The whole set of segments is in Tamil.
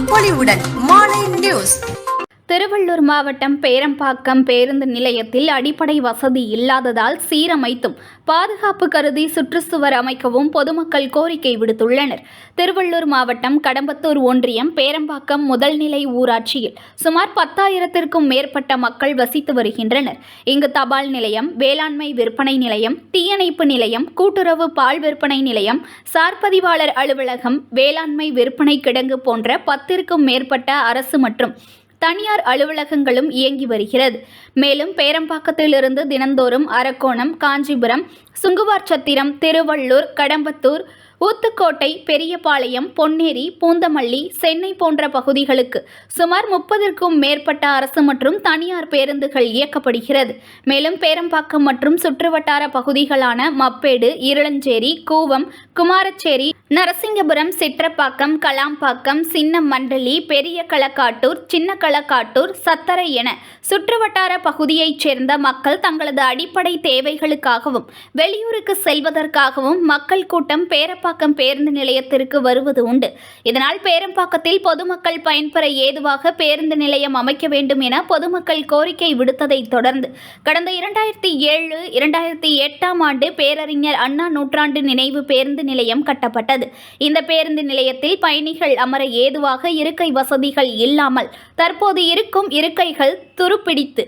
பொலிவுடன் மாலை நியூஸ். திருவள்ளூர் மாவட்டம் பேரம்பாக்கம் பேருந்து நிலையத்தில் அடிப்படை வசதி இல்லாததால் சீரமைத்தும் பாதுகாப்பு கருதி சுற்றுச்சுவர் அமைக்கவும் பொதுமக்கள் கோரிக்கை விடுத்துள்ளனர். திருவள்ளூர் மாவட்டம் கடம்பத்தூர் ஒன்றியம் பேரம்பாக்கம் முதல்நிலை ஊராட்சியில் சுமார் 10,000க்கும் மேற்பட்ட மக்கள் வசித்து வருகின்றனர். இங்கு தபால் நிலையம், வேளாண்மை விற்பனை நிலையம், தீயணைப்பு நிலையம், கூட்டுறவு பால் விற்பனை நிலையம், சார்பதிவாளர் அலுவலகம், வேளாண்மை விற்பனை கிடங்கு போன்ற 10க்கும் மேற்பட்ட அரசு மற்றும் தனியார் அலுவலகங்களும் இயங்கி வருகிறது. மேலும் பேரம்பாக்கத்திலிருந்து தினந்தோறும் அரக்கோணம், காஞ்சிபுரம், சுங்குவார்சத்திரம், திருவள்ளூர், கடம்பத்தூர், ஊத்துக்கோட்டை, பெரியபாளையம், பொன்னேரி, பூந்தமல்லி, சென்னை போன்ற பகுதிகளுக்கு சுமார் 30க்கும் மேற்பட்ட அரசு மற்றும் தனியார் பேருந்துகள் இயக்கப்படுகிறது. மேலும் பேரம்பாக்கம் மற்றும் சுற்றுவட்டார பகுதிகளான மப்பேடு, இருளஞ்சேரி, கூவம், குமாரச்சேரி, நரசிங்கபுரம், சிற்றப்பாக்கம், கலாம்பாக்கம், சின்ன மண்டலி, பெரிய களக்காட்டூர், சின்ன களக்காட்டூர், சத்தரை என சுற்றுவட்டார பகுதியைச் சேர்ந்த மக்கள் தங்களது அடிப்படை தேவைகளுக்காகவும் வெளியூருக்கு செல்வதற்காகவும் மக்கள் கூட்டம் பேரம்பாக்கம் பேருந்து நிலையத்திற்கு வருவது உண்டு. இதனால் பேரம்பாக்கத்தில் பொதுமக்கள் பயன்பெற ஏதுவாக பேருந்து நிலையம் அமைக்க வேண்டும் என பொதுமக்கள் கோரிக்கை விடுத்ததை தொடர்ந்து கடந்த 2007-2008 ஆண்டு பேரறிஞர் அண்ணா நூற்றாண்டு நினைவு பேருந்து நிலையம் கட்டப்பட்டது. இந்த பேருந்து நிலையத்தில் பயணிகள் அமர ஏதுவாக இருக்கை வசதிகள் இல்லாமல் தற்போது இருக்கும் இருக்கைகள் துருப்பிடித்து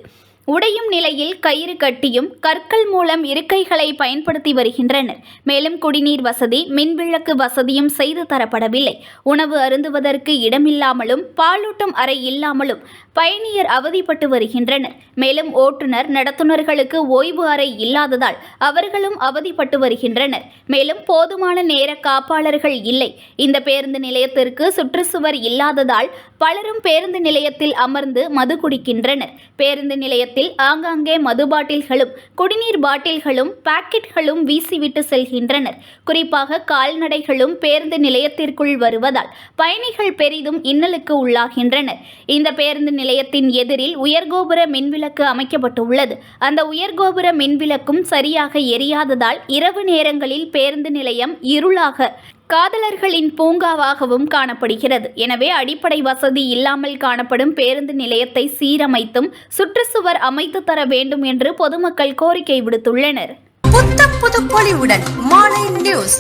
உடையும் நிலையில் கயிறு கட்டியும் கற்கள் மூலம் இருக்கைகளை பயன்படுத்தி வருகின்றனர். மேலும் குடிநீர் வசதி, மின்விளக்கு வசதியும் செய்து தரப்படவில்லை. உணவு அருந்துவதற்கு இடமில்லாமலும் பாலூட்டும் அறை இல்லாமலும் பயணியர் அவதிப்பட்டு வருகின்றனர். மேலும் ஓட்டுநர், நடத்துனர்களுக்கு ஓய்வு அறை இல்லாததால் அவர்களும் அவதிப்பட்டு வருகின்றனர். மேலும் போதுமான நேர காப்பாளர்கள் இல்லை. இந்த பேருந்து நிலையத்திற்கு சுற்றுச்சுவர் இல்லாததால் பலரும் பேருந்து நிலையத்தில் அமர்ந்து மது குடிக்கின்றனர். பேருந்து நிலையத்தில் ஆங்காங்கே மது பாட்டில்களும் குடிநீர் பாட்டில்களும் பாக்கெட்களும் வீசிவிட்டு செல்கின்றனர். குறிப்பாக கால்நடைகளும் பேருந்து நிலையத்திற்குள் வருவதால் பயணிகள் பெரிதும் இன்னலுக்கு உள்ளாகின்றனர். இந்த பேருந்து நிலையத்தின் எதிரில் உயர்கோபுர மின்விளக்கு அமைக்கப்பட்டுள்ளது. அந்த உயர்கோபுர மின்விளக்கும் சரியாக எரியாததால் இரவு நேரங்களில் பேருந்து நிலையம் இருளாக காதலர்களின் பூங்காவாகவும் காணப்படுகிறது. எனவே அடிப்படை வசதி இல்லாமல் காணப்படும் பேருந்து நிலையத்தை சீரமைத்தும் சுற்றுச்சுவர் அமைத்து தர வேண்டும் என்று பொதுமக்கள் கோரிக்கை விடுத்துள்ளனர். புது பொலிவுடன் மாலை நியூஸ்.